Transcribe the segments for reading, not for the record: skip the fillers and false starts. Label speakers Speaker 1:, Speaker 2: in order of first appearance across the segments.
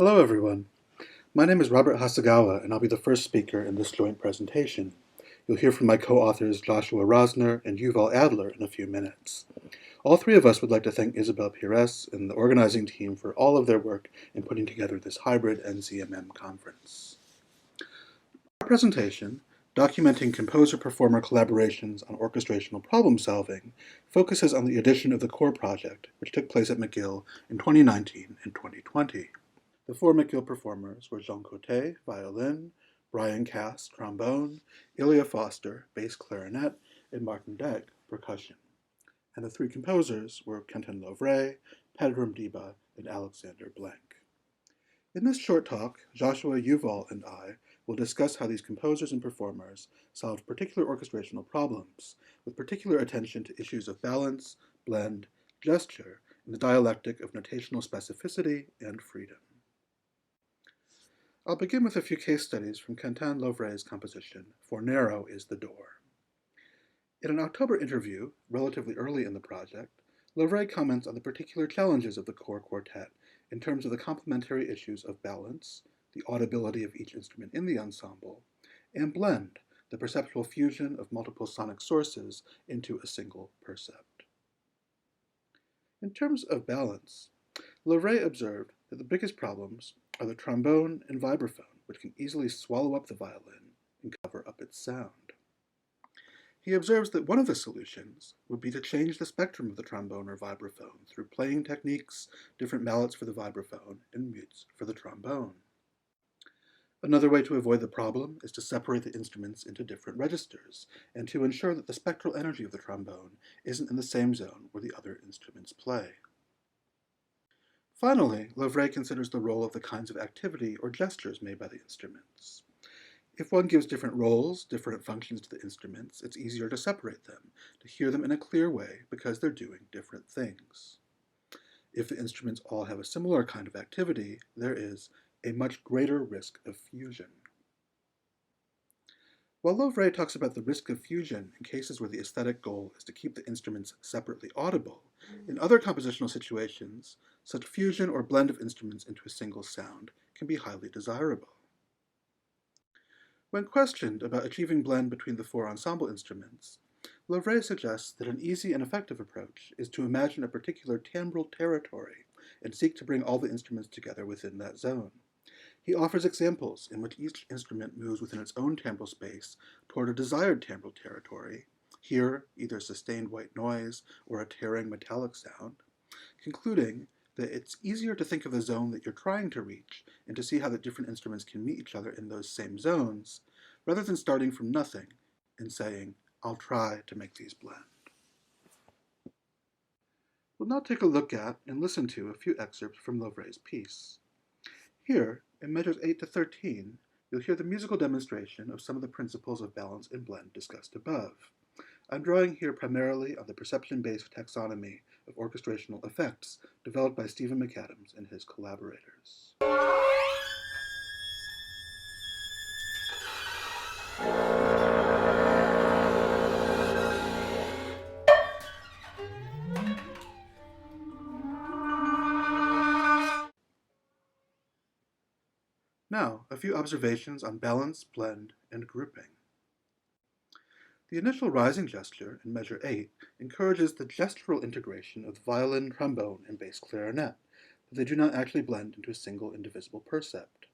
Speaker 1: Hello everyone. My name is Robert Hasegawa and I'll be the first speaker in this joint presentation. You'll hear from my co-authors Joshua Rosner and Yuval Adler in a few minutes. All three of us would like to thank Isabel Pires and the organizing team for all of their work in putting together this hybrid NZMM conference. Our presentation, documenting composer-performer collaborations on orchestrational problem solving, focuses on the edition of the core project, which took place at McGill in 2019 and 2020. The four McGill performers were Jean Coté, violin, Brian Cass, trombone, Ilya Foster, bass clarinet, and Martin Degg, percussion. And the three composers were Quentin Lovray, Pedram Diba, and Alexander Blank. In this short talk, Joshua, Yuval, and I will discuss how these composers and performers solved particular orchestrational problems, with particular attention to issues of balance, blend, gesture, and the dialectic of notational specificity and freedom. I'll begin with a few case studies from Quentin Lovray's composition, For Narrow is the Door. In an October interview, relatively early in the project, Lovray comments on the particular challenges of the core quartet in terms of the complementary issues of balance, the audibility of each instrument in the ensemble, and blend, the perceptual fusion of multiple sonic sources into a single percept. In terms of balance, Lovray observed that the biggest problems are the trombone and vibraphone, which can easily swallow up the violin and cover up its sound. He observes that one of the solutions would be to change the spectrum of the trombone or vibraphone through playing techniques, different mallets for the vibraphone, and mutes for the trombone. Another way to avoid the problem is to separate the instruments into different registers, and to ensure that the spectral energy of the trombone isn't in the same zone where the other instruments play. Finally, Lovray considers the role of the kinds of activity or gestures made by the instruments. If one gives different roles, different functions to the instruments, it's easier to separate them, to hear them in a clear way because they're doing different things. If the instruments all have a similar kind of activity, there is a much greater risk of fusion. While Lovray talks about the risk of fusion in cases where the aesthetic goal is to keep the instruments separately audible, in other compositional situations, such fusion or blend of instruments into a single sound can be highly desirable. When questioned about achieving blend between the four ensemble instruments, Lovray suggests that an easy and effective approach is to imagine a particular timbral territory and seek to bring all the instruments together within that zone. He offers examples in which each instrument moves within its own timbral space toward a desired timbral territory, here either sustained white noise or a tearing metallic sound, concluding that it's easier to think of the zone that you're trying to reach and to see how the different instruments can meet each other in those same zones, rather than starting from nothing and saying, I'll try to make these blend. We'll now take a look at and listen to a few excerpts from Lovray's piece. Here, in measures 8 to 13, you'll hear the musical demonstration of some of the principles of balance and blend discussed above. I'm drawing here primarily on the perception-based taxonomy of orchestrational effects developed by Stephen McAdams and his collaborators. Now, a few observations on balance, blend, and grouping. The initial rising gesture in measure 8 encourages the gestural integration of the violin, trombone, and bass clarinet, but they do not actually blend into a single indivisible percept.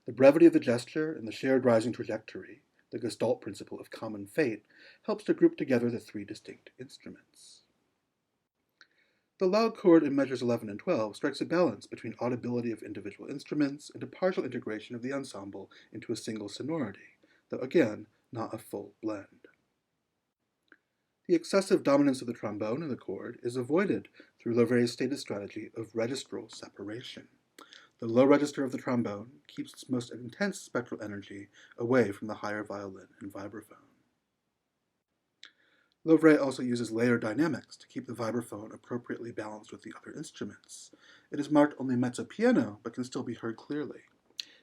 Speaker 1: The brevity of the gesture and the shared rising trajectory, the Gestalt principle of common fate, helps to group together the three distinct instruments. The loud chord in measures 11 and 12 strikes a balance between audibility of individual instruments and a partial integration of the ensemble into a single sonority, though again, not a full blend. The excessive dominance of the trombone in the chord is avoided through Lovray's stated strategy of registral separation. The low register of the trombone keeps its most intense spectral energy away from the higher violin and vibraphone. Lovray also uses layer dynamics to keep the vibraphone appropriately balanced with the other instruments. It is marked only mezzo piano, but can still be heard clearly.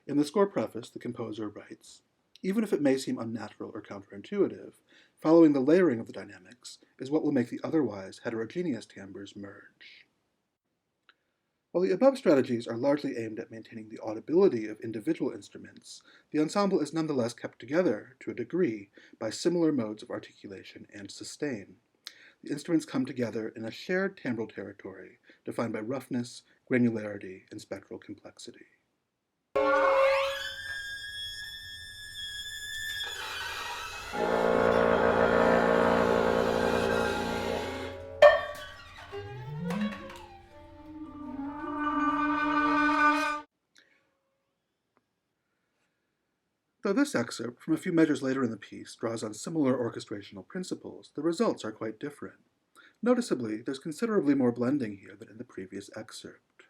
Speaker 1: In the score preface, the composer writes, even if it may seem unnatural or counterintuitive, following the layering of the dynamics is what will make the otherwise heterogeneous timbres merge. While the above strategies are largely aimed at maintaining the audibility of individual instruments, the ensemble is nonetheless kept together, to a degree, by similar modes of articulation and sustain. The instruments come together in a shared timbral territory, defined by roughness, granularity, and spectral complexity. Though this excerpt, from a few measures later in the piece, draws on similar orchestrational principles, the results are quite different. Noticeably, there's considerably more blending here than in the previous excerpt.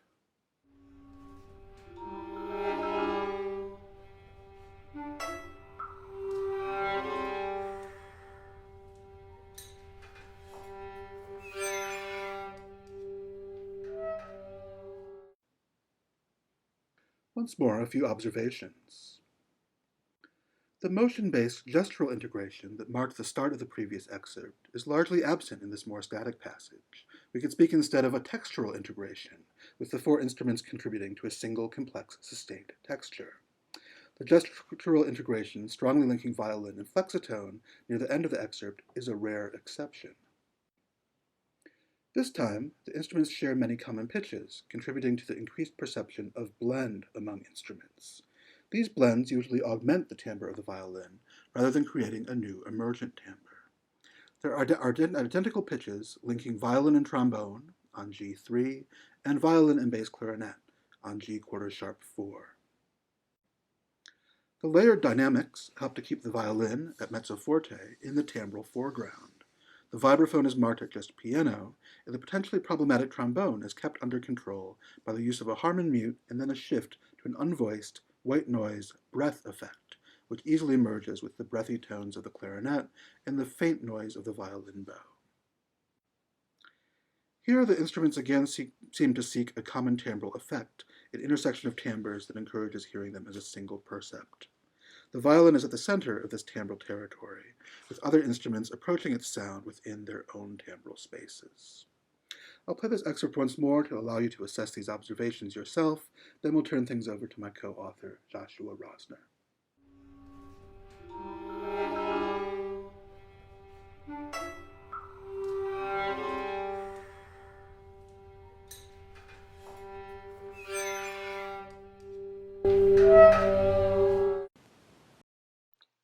Speaker 1: Once more, a few observations. The motion-based gestural integration that marked the start of the previous excerpt is largely absent in this more static passage. We could speak instead of a textural integration, with the four instruments contributing to a single complex sustained texture. The gestural integration strongly linking violin and flexitone near the end of the excerpt is a rare exception. This time, the instruments share many common pitches, contributing to the increased perception of blend among instruments. These blends usually augment the timbre of the violin, rather than creating a new emergent timbre. There are identical pitches linking violin and trombone on G3, and violin and bass clarinet on G quarter sharp 4. The layered dynamics help to keep the violin at mezzo forte in the timbral foreground. The vibraphone is marked at just piano, and the potentially problematic trombone is kept under control by the use of a harmon mute and then a shift to an unvoiced, white noise breath effect, which easily merges with the breathy tones of the clarinet and the faint noise of the violin bow. Here the instruments again seem to seek a common timbral effect, an intersection of timbres that encourages hearing them as a single percept. The violin is at the center of this timbral territory, with other instruments approaching its sound within their own timbral spaces. I'll play this excerpt once more to allow you to assess these observations yourself, then we'll turn things over to my co-author, Joshua Rosner.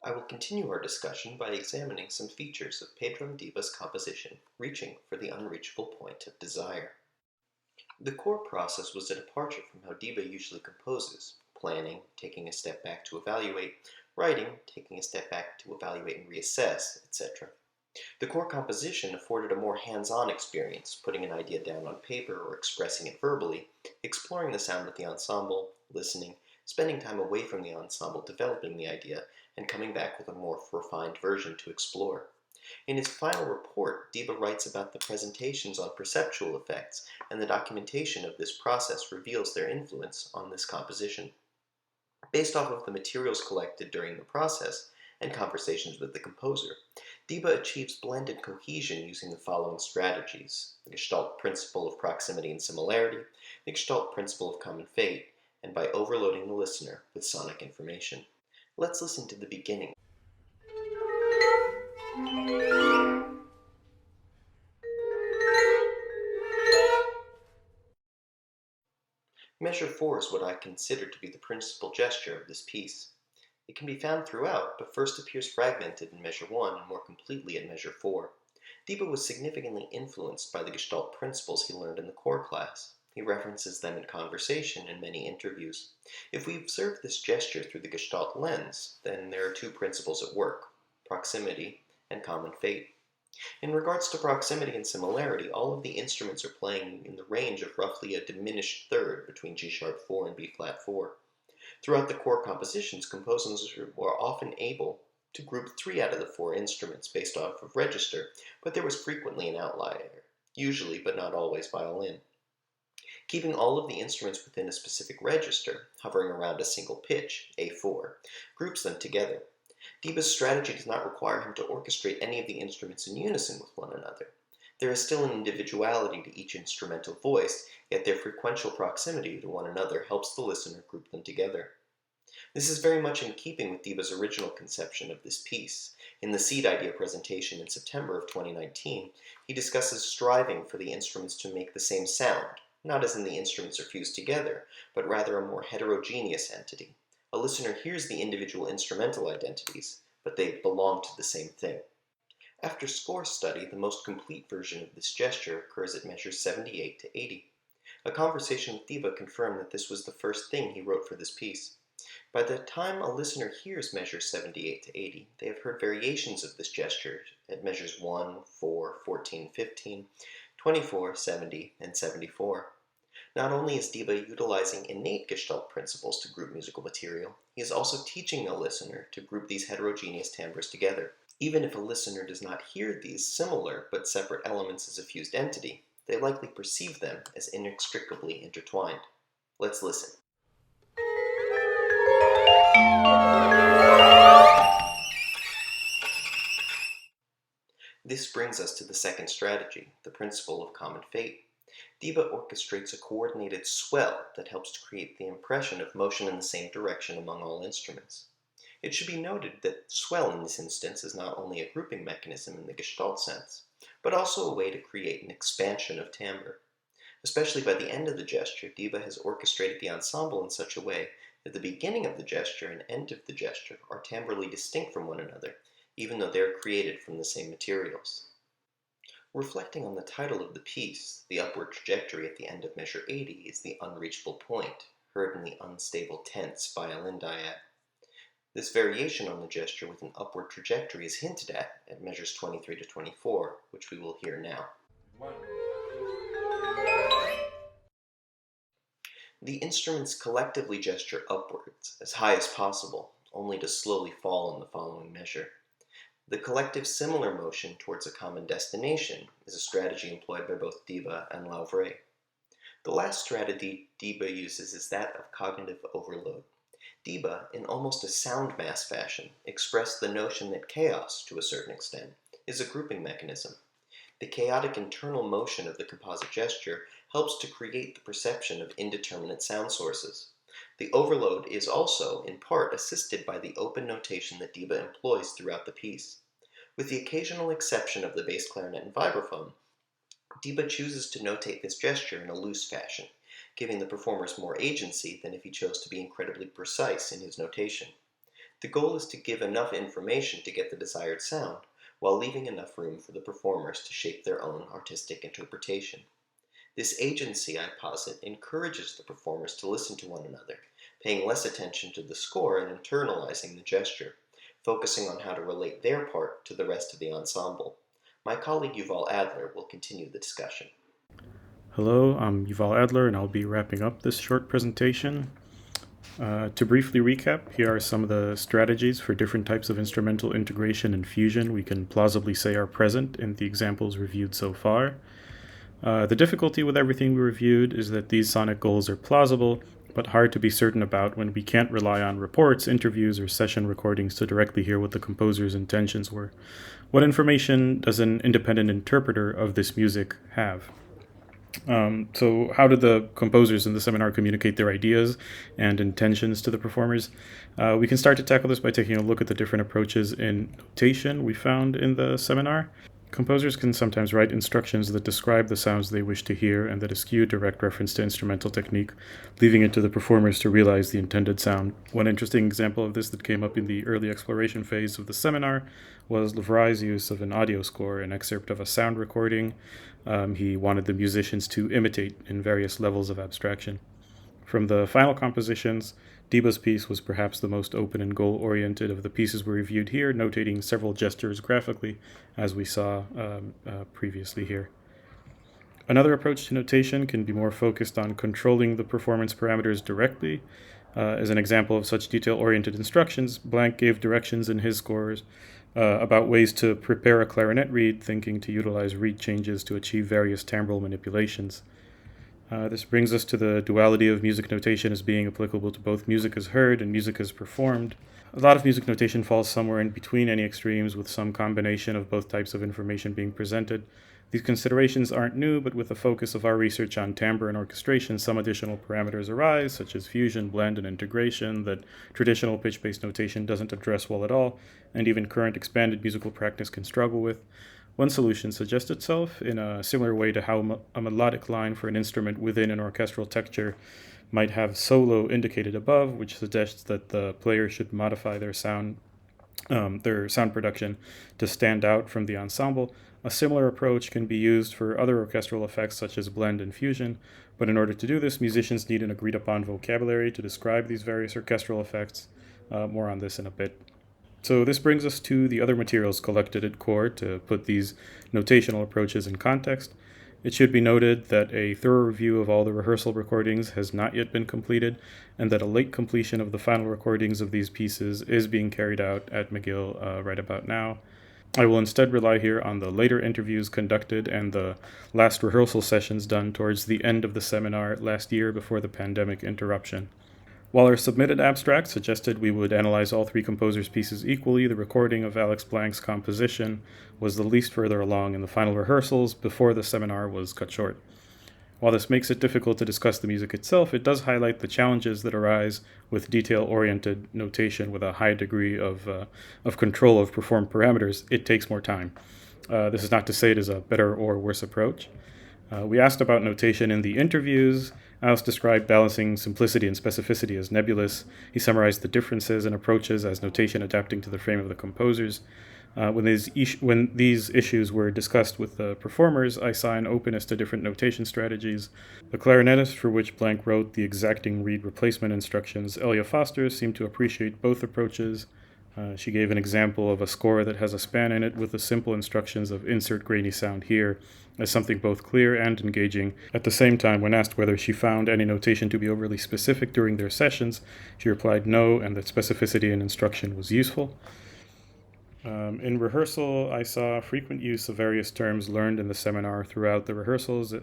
Speaker 2: I will continue our discussion by examining some features of Pedro Ndiba's composition, reaching for the unreachable point of desire. The core process was a departure from how Ndiba usually composes, planning, taking a step back to evaluate, writing, taking a step back to evaluate and reassess, etc. The core composition afforded a more hands-on experience, putting an idea down on paper or expressing it verbally, exploring the sound with the ensemble, listening, spending time away from the ensemble developing the idea, and coming back with a more refined version to explore. In his final report, Ndiba writes about the presentations on perceptual effects, and the documentation of this process reveals their influence on this composition. Based off of the materials collected during the process and conversations with the composer, Ndiba achieves blended cohesion using the following strategies: the Gestalt principle of proximity and similarity, the Gestalt principle of common fate, and by overloading the listener with sonic information. Let's listen to the beginning. Measure 4 is what I consider to be the principal gesture of this piece. It can be found throughout, but first appears fragmented in measure 1 and more completely in measure 4. Ndiba was significantly influenced by the Gestalt principles he learned in the core class. He references them in conversation and many interviews. If we observe this gesture through the Gestalt lens, then there are two principles at work: proximity and common fate. In regards to proximity and similarity, all of the instruments are playing in the range of roughly a diminished third between G-sharp 4 and B-flat 4. Throughout the core compositions, composers were often able to group 3 out of the 4 instruments based off of register, but there was frequently an outlier, usually but not always violin. Keeping all of the instruments within a specific register, hovering around a single pitch, A4, groups them together. Ndiba's strategy does not require him to orchestrate any of the instruments in unison with one another. There is still an individuality to each instrumental voice, yet their frequential proximity to one another helps the listener group them together. This is very much in keeping with Diba's original conception of this piece. In the Seed Idea presentation in September of 2019, he discusses striving for the instruments to make the same sound, not as in the instruments are fused together, but rather a more heterogeneous entity. A listener hears the individual instrumental identities, but they belong to the same thing. After score study, the most complete version of this gesture occurs at measures 78 to 80. A conversation with Diba confirmed that this was the first thing he wrote for this piece. By the time a listener hears measures 78 to 80, they have heard variations of this gesture at measures 1, 4, 14, 15, 24, 70, and 74. Not only is Diba utilizing innate Gestalt principles to group musical material, he is also teaching a listener to group these heterogeneous timbres together. Even if a listener does not hear these similar but separate elements as a fused entity, they likely perceive them as inextricably intertwined. Let's listen. This brings us to the second strategy, the principle of common fate. Diba orchestrates a coordinated swell that helps to create the impression of motion in the same direction among all instruments. It should be noted that swell in this instance is not only a grouping mechanism in the Gestalt sense, but also a way to create an expansion of timbre. Especially by the end of the gesture, Diba has orchestrated the ensemble in such a way that the beginning of the gesture and end of the gesture are timbrally distinct from one another, even though they are created from the same materials. Reflecting on the title of the piece, the upward trajectory at the end of measure 80 is the unreachable point, heard in the unstable tense violin dyad. This variation on the gesture with an upward trajectory is hinted at measures 23 to 24, which we will hear now. The instruments collectively gesture upwards, as high as possible, only to slowly fall in the following measure. The collective similar motion towards a common destination is a strategy employed by both Diba and Lauvray. The last strategy Diba uses is that of cognitive overload. Diba, in almost a sound mass fashion, expressed the notion that chaos, to a certain extent, is a grouping mechanism. The chaotic internal motion of the composite gesture helps to create the perception of indeterminate sound sources. The overload is also, in part, assisted by the open notation that Diba employs throughout the piece. With the occasional exception of the bass clarinet and vibraphone, Diba chooses to notate this gesture in a loose fashion, giving the performers more agency than if he chose to be incredibly precise in his notation. The goal is to give enough information to get the desired sound, while leaving enough room for the performers to shape their own artistic interpretation. This agency, I posit, encourages the performers to listen to one another, paying less attention to the score and internalizing the gesture, focusing on how to relate their part to the rest of the ensemble. My colleague Yuval Adler will continue the discussion.
Speaker 3: Hello, I'm Yuval Adler, and I'll be wrapping up this short presentation. To briefly recap, here are some of the strategies for different types of instrumental integration and fusion we can plausibly say are present in the examples reviewed so far. The difficulty with everything we reviewed is that these sonic goals are plausible, but hard to be certain about when we can't rely on reports, interviews, or session recordings to directly hear what the composer's intentions were. What information does an independent interpreter of this music have? So how did the composers in the seminar communicate their ideas and intentions to the performers? We can start to tackle this by taking a look at the different approaches in notation we found in the seminar. Composers can sometimes write instructions that describe the sounds they wish to hear and that eschew direct reference to instrumental technique, leaving it to the performers to realize the intended sound. One interesting example of this that came up in the early exploration phase of the seminar was Lavray's use of an audio score, an excerpt of a sound recording he wanted the musicians to imitate in various levels of abstraction. From the final compositions, Diba's piece was perhaps the most open and goal-oriented of the pieces we reviewed here, notating several gestures graphically, as we saw previously here. Another approach to notation can be more focused on controlling the performance parameters directly. As an example of such detail-oriented instructions, Blank gave directions in his scores about ways to prepare a clarinet reed, thinking to utilize reed changes to achieve various timbral manipulations. This brings us to the duality of music notation as being applicable to both music as heard and music as performed. A lot of music notation falls somewhere in between any extremes, with some combination of both types of information being presented. These considerations aren't new, but with the focus of our research on timbre and orchestration, some additional parameters arise, such as fusion, blend, and integration, that traditional pitch-based notation doesn't address well at all, and even current expanded musical practice can struggle with. One solution suggests itself in a similar way to how a melodic line for an instrument within an orchestral texture might have solo indicated above, which suggests that the player should modify their sound production to stand out from the ensemble. A similar approach can be used for other orchestral effects such as blend and fusion, but in order to do this, musicians need an agreed upon vocabulary to describe these various orchestral effects. More on this in a bit. So this brings us to the other materials collected at CORE to put these notational approaches in context. It should be noted that a thorough review of all the rehearsal recordings has not yet been completed, and that a late completion of the final recordings of these pieces is being carried out at McGill right about now. I will instead rely here on the later interviews conducted and the last rehearsal sessions done towards the end of the seminar last year before the pandemic interruption. While our submitted abstract suggested we would analyze all three composers' pieces equally, the recording of Alex Blank's composition was the least further along in the final rehearsals before the seminar was cut short. While this makes it difficult to discuss the music itself, it does highlight the challenges that arise with detail-oriented notation with a high degree of control of performed parameters. It takes more time. This is not to say it is a better or worse approach. We asked about notation in the interviews. Alice described balancing simplicity and specificity as nebulous. He summarized the differences and approaches as notation adapting to the frame of the composers. When these issues were discussed with the performers, I saw an openness to different notation strategies. The clarinetist for which Blank wrote the exacting reed replacement instructions, Elia Foster, seemed to appreciate both approaches. She gave an example of a score that has a span in it with the simple instructions of insert grainy sound here as something both clear and engaging. At the same time, when asked whether she found any notation to be overly specific during their sessions, she replied no, and that specificity in instruction was useful. In rehearsal, I saw frequent use of various terms learned in the seminar throughout the rehearsals,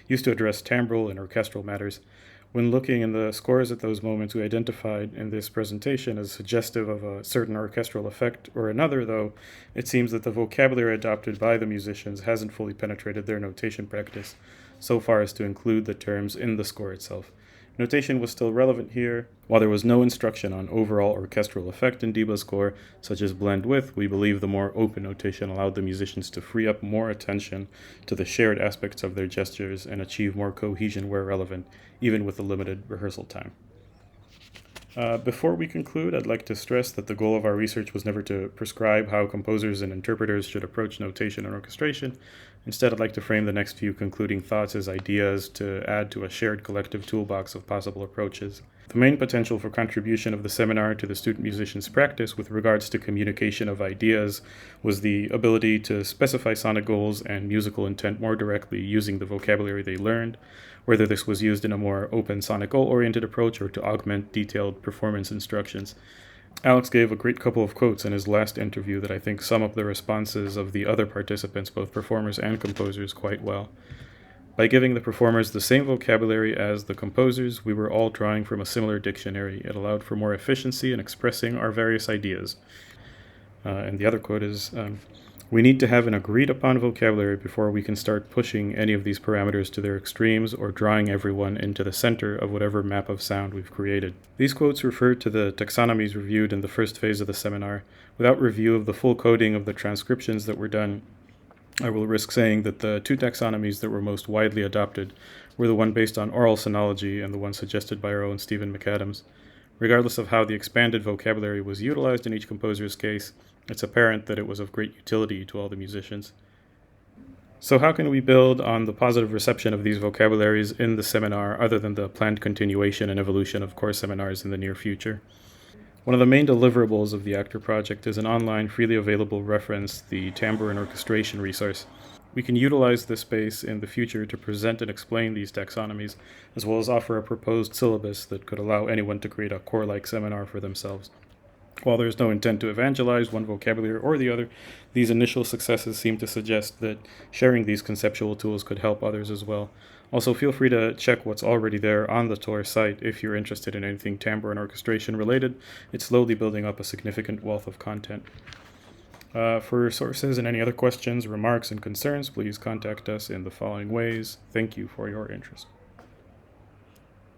Speaker 3: used to address timbral and orchestral matters. When looking in the scores at those moments, we identified in this presentation as suggestive of a certain orchestral effect or another, though it seems that the vocabulary adopted by the musicians hasn't fully penetrated their notation practice so far as to include the terms in the score itself. Notation was still relevant here. While there was no instruction on overall orchestral effect in Diba's score, such as blend with, we believe the more open notation allowed the musicians to free up more attention to the shared aspects of their gestures and achieve more cohesion where relevant, even with the limited rehearsal time. Before we conclude, I'd like to stress that the goal of our research was never to prescribe how composers and interpreters should approach notation and orchestration. Instead, I'd like to frame the next few concluding thoughts as ideas to add to a shared collective toolbox of possible approaches. The main potential for contribution of the seminar to the student musician's practice with regards to communication of ideas was the ability to specify sonic goals and musical intent more directly using the vocabulary they learned, whether this was used in a more open sonic goal-oriented approach or to augment detailed performance instructions. Alex gave a great couple of quotes in his last interview that I think sum up the responses of the other participants, both performers and composers, quite well. By giving the performers the same vocabulary as the composers, we were all drawing from a similar dictionary. It allowed for more efficiency in expressing our various ideas. And the other quote is, we need to have an agreed upon vocabulary before we can start pushing any of these parameters to their extremes or drawing everyone into the center of whatever map of sound we've created. These quotes refer to the taxonomies reviewed in the first phase of the seminar. Without review of the full coding of the transcriptions that were done, I will risk saying that the two taxonomies that were most widely adopted were the one based on oral sonology and the one suggested by our own Stephen McAdams. Regardless of how the expanded vocabulary was utilized in each composer's case, it's apparent that it was of great utility to all the musicians. So how can we build on the positive reception of these vocabularies in the seminar other than the planned continuation and evolution of core seminars in the near future? One of the main deliverables of the Actor project is an online, freely available reference, the Timbre and Orchestration resource. We can utilize this space in the future to present and explain these taxonomies, as well as offer a proposed syllabus that could allow anyone to create a core-like seminar for themselves. While there is no intent to evangelize one vocabulary or the other, these initial successes seem to suggest that sharing these conceptual tools could help others as well. Also, feel free to check what's already there on the TOR site if you're interested in anything timbre and orchestration related. It's slowly building up a significant wealth of content. For sources and any other questions, remarks, and concerns, please contact us in the following ways. Thank you for your interest.